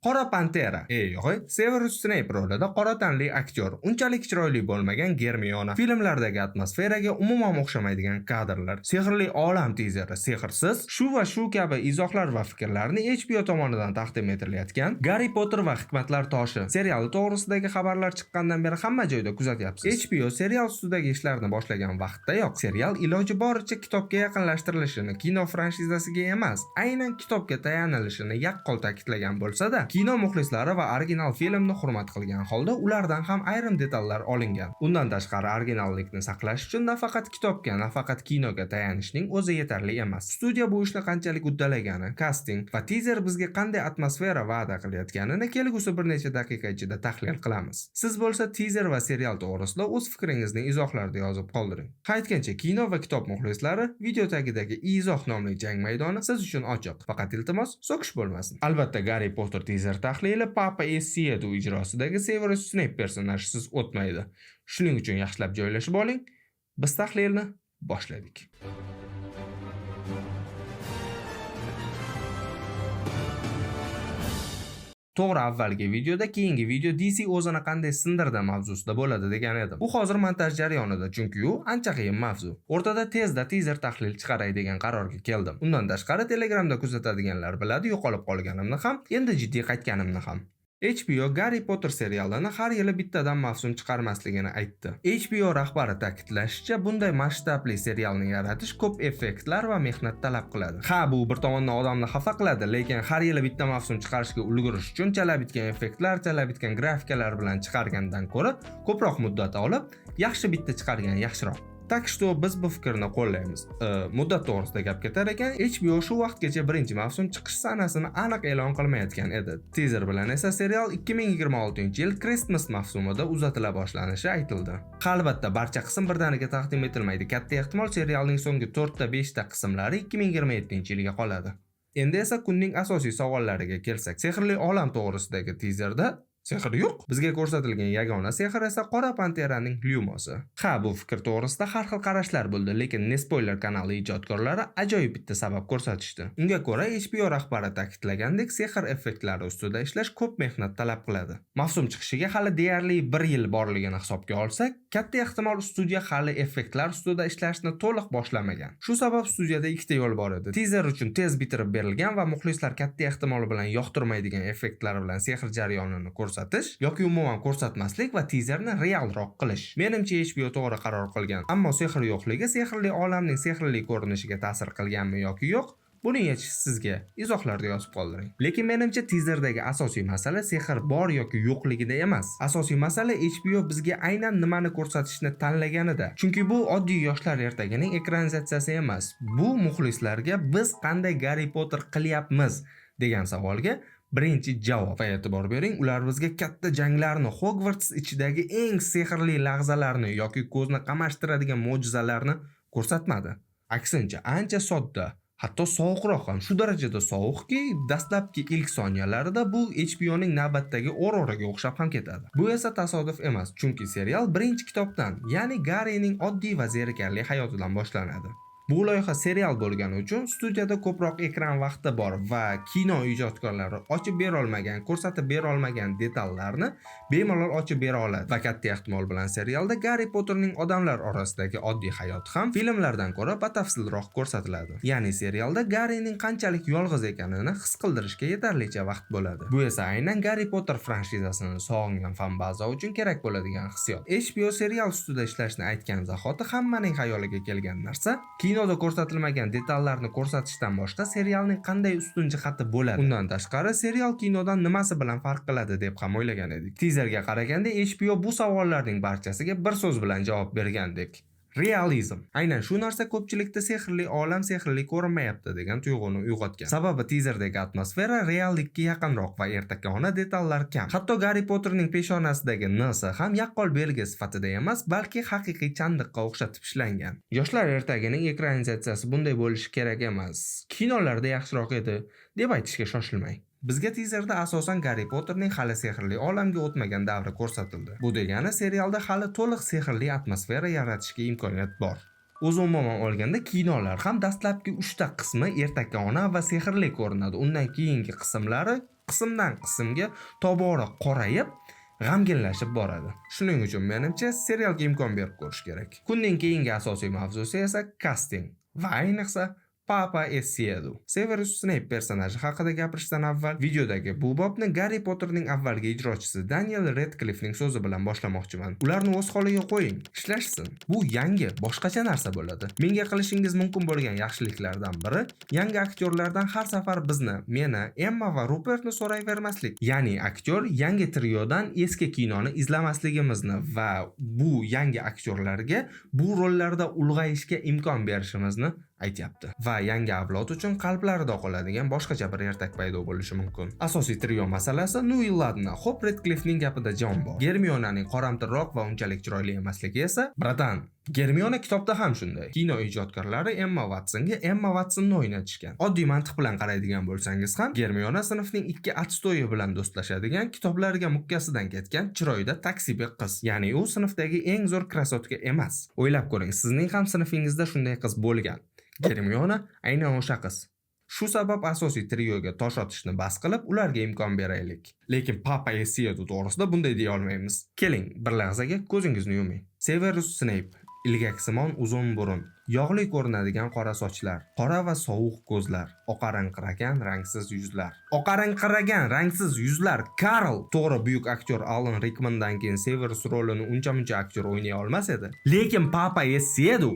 Qora Pantera. Yo'q, Severus Snape rolida qora tanli aktyor, unchalik chiroyli bo'lmagan Germiona. Filmlardagi atmosferaga umuman o'xshamaydigan kadrlar, sehrli olam tizeri, sehrsiz, shu va shu kabi izohlar va fikrlarni HBO tomonidan taqdim etilayotgan Garri Potter va Hikmatlar toshi seriali to'g'risidagi xabarlar chiqqandan beri hamma joyda kuzatyapsiz. HBO serial ustidagi ishlarni boshlagan vaqtdayoq serial iloji boricha kitobga yaqinlashtirilishini, kino franshizasiga emas, aynan kitobga tayanilishini yaqqol ta'kidlagan bo'lsa-da, kino muxlislari va original filmni hurmat qilgan holda ulardan ham ayrim detallar olingan. Undan tashqari originallikni saqlash uchun nafaqat kitobga, nafaqat kinoga tayanishning o'zi yetarli emas. Studiya bu ishni qanchalik uddalagani, kasting va tizer bizga qanday atmosfera va'da qilayotganini kelgusi bir necha daqiqa ichida tahlil qilamiz. Siz bo'lsa tizer va serial to'g'risida o'z fikringizni izohlarda yozib qoldiring. Qaytgancha kino va kitob muxlislari, video tagidagi izoh nomli jang maydoni siz uchun ochiq. Faqat iltimos, so'kish bo'lmasin. Albatta, Garri Potter tizer tahlili Papa Essiedu ijrosidagi Severus Snape personajisiz o'tmaydi. Shuning uchun yaxshilab joylashib oling. Biz tahlilni boshladik. To'g'ri, avvalgi videoda keyingi video DC o'zini qanday sindirdi mavzusida bo'ladi degan edim. Bu hozir montaj jarayonida, chunki u ancha qiyin mavzu. O'rtada tezda teaser tahlil chiqaray degan qarorga keldim. Undan tashqari Telegramda kuzatadiganlar biladi, yo'qolib qolganimni ham, endi jiddiy qaytganimni ham. HBO Garri Potter serialini har yili bittadan mavsum chiqarmasligini aytdi. HBO rahbari ta'kidlashicha, bunday masshtabli serialni yaratish ko'p effektlar va mehnat talab qiladi. Ha, bu bir tomondan odamni xafa qiladi, lekin har yili bitta mavsum chiqarishga ulgurish uchun chala bitgan effektlar, chala bitgan grafikalar bilan chiqargandan ko'ra ko'proq muddat olib, yaxshi bitta chiqargan yaxshiroq. Tak что biz bu fikrni qo'llaymiz. Muddat to'g'risida gap ketar ekan, HBO shu vaqtgacha birinchi mavsum chiqish sanasini aniq e'lon qilmayotgan edi. Teaser bilan esa serial 2026-yil Christmas mavsumida uzatila boshlanishi aytildi. Albatta, barcha qism birdaniga taqdim etilmaydi. Katta ehtimol serialning so'nggi 4-5 ta qismlari 2027-yilga qoladi. Endi esa kunning asosiy savollariga kelsak, sehrli olam to'g'risidagi teaserda sehr yo'q. Bizga ko'rsatilgan yagona sehr esa Qora Panteraning Lumosi. Ha, bu fikr to'g'risida har xil qarashlar bo'ldi, lekin Nespoiler kanali ijodkorlari ajoyib bitta sabab ko'rsatishdi. Unga ko'ra, HBO rahbari ta'kidlagandek, sehr effektlari ustida ishlash ko'p mehnat talab qiladi. Mavsum chiqishiga hali deyarli 1 yil borligini hisobga olsak, katta ehtimol studiya hali effektlar ustida ishlashni to'liq boshlamagan. Shu sabab studiyada ikkita yo'l bor edi. Teaser uchun tez bitirib berilgan va muxlislar katta ehtimol bilan yoqtirmaydigan effektlar bilan sehr jarayonini ko'rsatish yoki umuman ko'rsatmaslik va teaserni realroq qilish. Menimcha HBO to'g'ri qaror qilgan. Ammo sehr yo'qligi sehrli olamning sehrli ko'rinishiga ta'sir qilganmi yoki yo'q? Buning yechishi sizga. Izohlarda yozib qoldiring. Lekin menimcha teazerdagi asosiy masala sehr bor yoki yo'qligida emas. Asosiy masala HBO bizga aynan nimani ko'rsatishni tanlaganida. Chunki bu oddiy yoshlar ertagining ekranizatsiyasi emas. Bu muxlislarga biz qanday Garri Potter qilyapmiz degan savolga birinchi javob. Va e'tibor bering, ular bizga katta janglarni, Hogwarts ichidagi eng sehrli lahzalarni yoki ko'zni qamashtiradigan mo'jizalarni ko'rsatmadi. Aksincha, ancha sodda, hatto sovuqroq ham. Shu darajada sovuqki, dastlabki ilk soniyalarida bu HBOning navbatdagi Auroraga o'xshab ham ketadi. Bu esa tasodif emas, chunki serial birinchi kitobdan, ya'ni Garrining oddiy va zerikarli hayotidan boshlanadi. Bu loyiha serial bo'lgani uchun studiyada ko'proq ekran vaqti bor va kino ijodkorlari ochib bera olmagan, ko'rsatib bera olmagan detallarni bemalol ochib bera oladi. Va katta ehtimol bilan serialda Garri Potterning odamlar orasidagi oddiy hayoti ham filmlardan ko'ra batafsilroq ko'rsatiladi. Ya'ni serialda Garrining qanchalik yolg'iz ekanini his qildirishga yetarlicha vaqt bo'ladi. Bu esa aynan Garri Potter franshizasini sog'ingan fan baza uchun kerak bo'ladigan hissiyot. HBO serial ustida ishlashni aytgan zahoti hammaning xayoliga kelgan narsa kinoda ko'rsatilmagan detallarni ko'rsatishdan boshqa serialning qanday ustun jihati bo'ladi. Undan tashqari serial kinodan nimasi bilan farq qiladi deb ham o'ylagan edik. Teaserga qaraganda HBO bu savollarning barchasiga bir so'z bilan javob bergandek. Realizm. Aynan shu narsa ko'pchilikda sehrli olam sehrli ko'rinmayapti degan tuyg'uni uyg'otgan. Sababi teazerdagi atmosfera reallikka yaqinroq va ertakona detallar kam. Hatto Garri Potterning peshonasidagi N-si ham yaqqol belgi sifatida emas, balki haqiqiy chandiqqa o'xshatib ishlangan. Yoshlar ertagining ekranizatsiyasi bunday bo'lishi kerak emas. Kinolarda yaxshiroq edi deb aytishga shoshilmang. Bizga teazerda asosan Garri Potterning hali sehrli olamga o'tmagan davri ko'rsatildi. Bu degani serialda hali to'liq sehrli atmosfera yaratishga imkoniyat bor. O'z umuman olganda kinolar ham dastlabki 3 ta qismi ertakona va sehrli ko'rinadi. Undan keyingi qismlari qismdan qismga tobora qorayib g'amginlashib boradi. Shuning uchun menimcha serialga imkon berib ko'rish kerak. Kunning keyingi asosiy mavzusi esa casting va ayniqsa Papa Essiedu. Severus Snape personaji haqida gapirishdan avval videodagi bu bobni Harry Potterning avvalgi ijrochisi Daniel Radcliffening so'zi bilan boshlamoqchiman. Ularni o'z holiga qo'ying, ishlashsin. Bu yangi, boshqacha narsa bo'ladi. Menga qilishingiz mumkin bo'lgan yaxshiliklardan biri yangi aktyorlardan har safar meni, Emma va Rupertni so'rayvermaslik. Ya'ni aktyor yangi triodan eski kinoni izlamasligimizni va bu yangi aktyorlarga bu rollarda ulg'ayishga imkon berishimizni aytyapti. Va yangi avlod uchun qalblarida qoladigan boshqacha bir ertak paydo bo'lishi mumkin. Asosiy trio masalasi Nuilladna. Hop, Radcliffening gapida jon bor. Germionaning qoramtirroq va unchalik chiroyli emasligi esa, bratan, Germiona kitobda ham shunday. Kino ijodkorlari Emma Watsonni o'ynatishgan. Oddiy mantiq bilan qaraydigan bo'lsangiz ham, Germiona sinfning ikki atstoyi bilan do'stlashadigan, kitoblariga mukkasidan ketgan, chiroyda taksibek qiz. Ya'ni u sinfdagi eng zo'r krasotka emas. O'ylab ko'ring, sizning ham sinfingizda shunday qiz bo'lgan. Germiona aynan o'sha qiz. Shu sabab asosiy trioga tosh otishni bas qilib, ularga imkon beraylik. Lekin Papa Essiedu to'g'risida bunday deya olmaymiz. Keling, bir lahzaga ko'zingizni yuming. Severus Snape, ilgaksimon uzun burun, yog'li ko'rinadigan qora sochlar, qora va sovuq ko'zlar, oqaranqiragan rangsiz yuzlar. Oqaranqiragan rangsiz yuzlar. Karl, to'g'ri, buyuk aktyor Alan Rickmandan keyin Severus rolini uncha-muncha aktyor o'ynay olmas edi. Lekin Papa Essiedu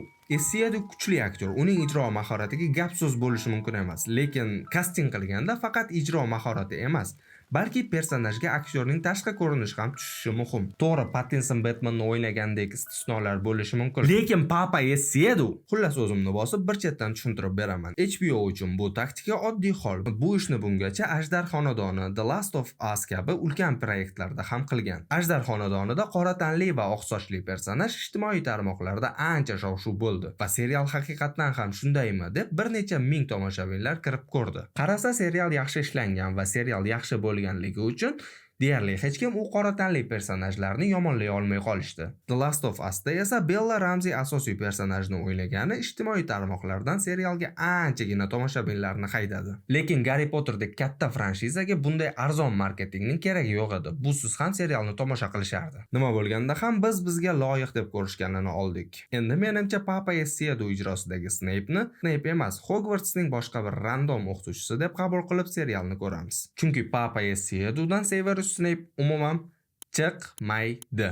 kuchli aktyor. Uning ijro mahoratiga gap so'z bo'lishi mumkin emas. Lekin kasting qilganda faqat ijro mahorati emas, balki personajga aktyorning tashqi ko'rinishi ham tushishi muhim. To'g'ri, Pattinson Batmanni o'ynagandek istisnolar bo'lishi mumkin. Lekin Papa Essiedu, xullas o'zimni bosib bir chetdan tushuntirib beraman. HBO uchun bu taktika oddiy hol. Bu ishni bungacha Ajdar xonadoni, The Last of Us kabi ulkan proyektlarda ham qilgan. Ajdar xonadonida qora tanli va oq sochli personaj ijtimoiy tarmoqlarda ancha shov-shuv bo'ldi va serial haqiqatan ham shundaymi deb bir necha ming tomoshabinlar kirib ko'rdi. Qarasa, serial yaxshi ishlangan va serial yaxshi bo'lganligi uchun deyarli hech kim u qora tanli personajlarni yomonlay olmay qolishdi. The Last of Us'da esa Bella Ramsey asosiy personajni o'ynagani ijtimoiy tarmoqlardan serialga anchagina tomoshabinlarni haydadi. Lekin Harry Potterdek katta franshizaga bunday arzon marketingning keragi yo'q edi. Busiz ham serialni tomosha qilishardi. Nima bo'lganda ham bizga loyiq deb ko'rishganini oldik. Endi menimcha Papa Essiedu ijrosidagi Snape emas, Hogwartsning boshqa bir random o'qituvchisi deb qabul qilib serialni ko'ramiz. Chunki Papa Essiedudan Severus Snape umuman chiqmaydi.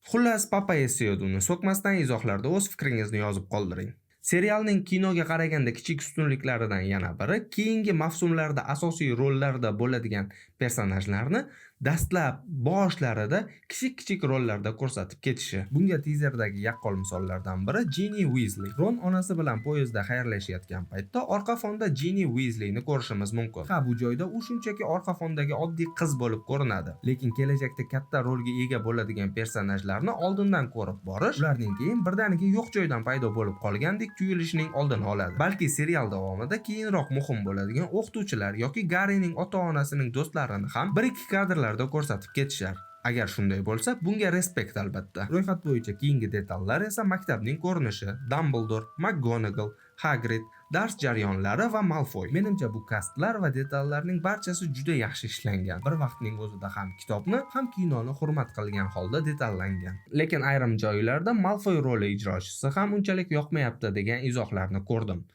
Xullas, Papa Essiedu'ni so'kmasdan izohlarda o'z fikringizni yozib qoldiring. Serialning kinoga qaraganda kichik ustunliklaridan yana biri keyingi mavsumlarda asosiy rollarda bo'ladigan personajlarni dastlab boshlarida kichik rollarda ko'rsatib ketishi. Bunga tizerdagi yaqqol misollardan biri Ginny Weasley. Ron onasi bilan poyezdda xayrlashayotgan paytda orqa fonda Ginny Weasleyni ko'rishimiz mumkin. Ha, bu joyda u shunchaki orqa fondagi oddiy qiz bo'lib ko'rinadi. Lekin kelajakda katta rolga ega bo'ladigan personajlarni oldindan ko'rib borish, ularning keyin birdaniga yo'q joydan paydo bo'lib qolgandek tuyulishining oldini oladi. Balki serial davomida keyinroq muhim bo'ladigan o'qituvchilar yoki Garrining ota-onasining do'stlarini ham bir-ikki kadrlarda ko'rsatib ketishar. Agar shunday bo'lsa, bunga respekt albatta. Ro'yxat bo'yicha keyingi detallar esa maktabning ko'rinishi, Dumbledore, McGonagall, Hagrid, dars jarayonlari va Malfoy. Menimcha bu kastlar va detallarning barchasi juda yaxshi ishlangan. Bir vaqtning o'zida ham kitobni, ham kinoni hurmat qilgan holda detallangan. Lekin ayrim joylarda Malfoy roli ijrochisi ham unchalik yoqmayapti degan izohlarni ko'rdim.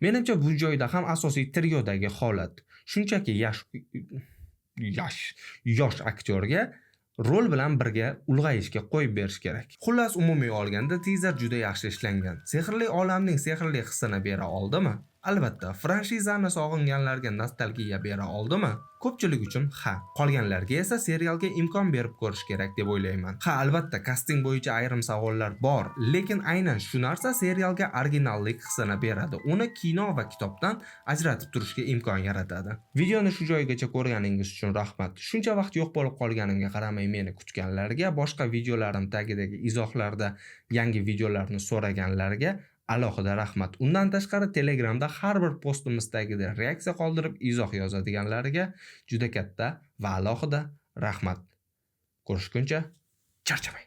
Menimcha bu joyda ham asosiy triodagi holat shunchaki yosh aktyorga rol bilan birga ulg'ayishga qo'yib berish kerak. Xullas, umumiy olganda teaser juda yaxshi ishlangan. Sehrli olamning sehrli hissini bera oldimi? Albatta, franshizani sog'inganlarga nostalgiya bera oldimi? Ko'pchilik uchun ha, qolganlarga esa serialga imkon berib ko'rish kerak deb o'ylayman. Ha, albatta, kasting bo'yicha ayrim savollar bor, lekin aynan shu narsa serialga originallik hissini beradi. Uni kino va kitobdan ajratib turishga imkon yaratadi. Videoni shu joygacha ko'rganingiz uchun rahmat. Shuncha vaqt yo'q bo'lib qolganimga qaramay meni kutganlarga, boshqa videolarim tagidagi izohlarda yangi videolarni so'raganlarga alohida rahmat. Undan tashqari Telegramda har bir postimizda tagida reaksiya qoldirib izoh yozadiganlarga juda katta va alohida rahmat. Ko'rishguncha charchamang.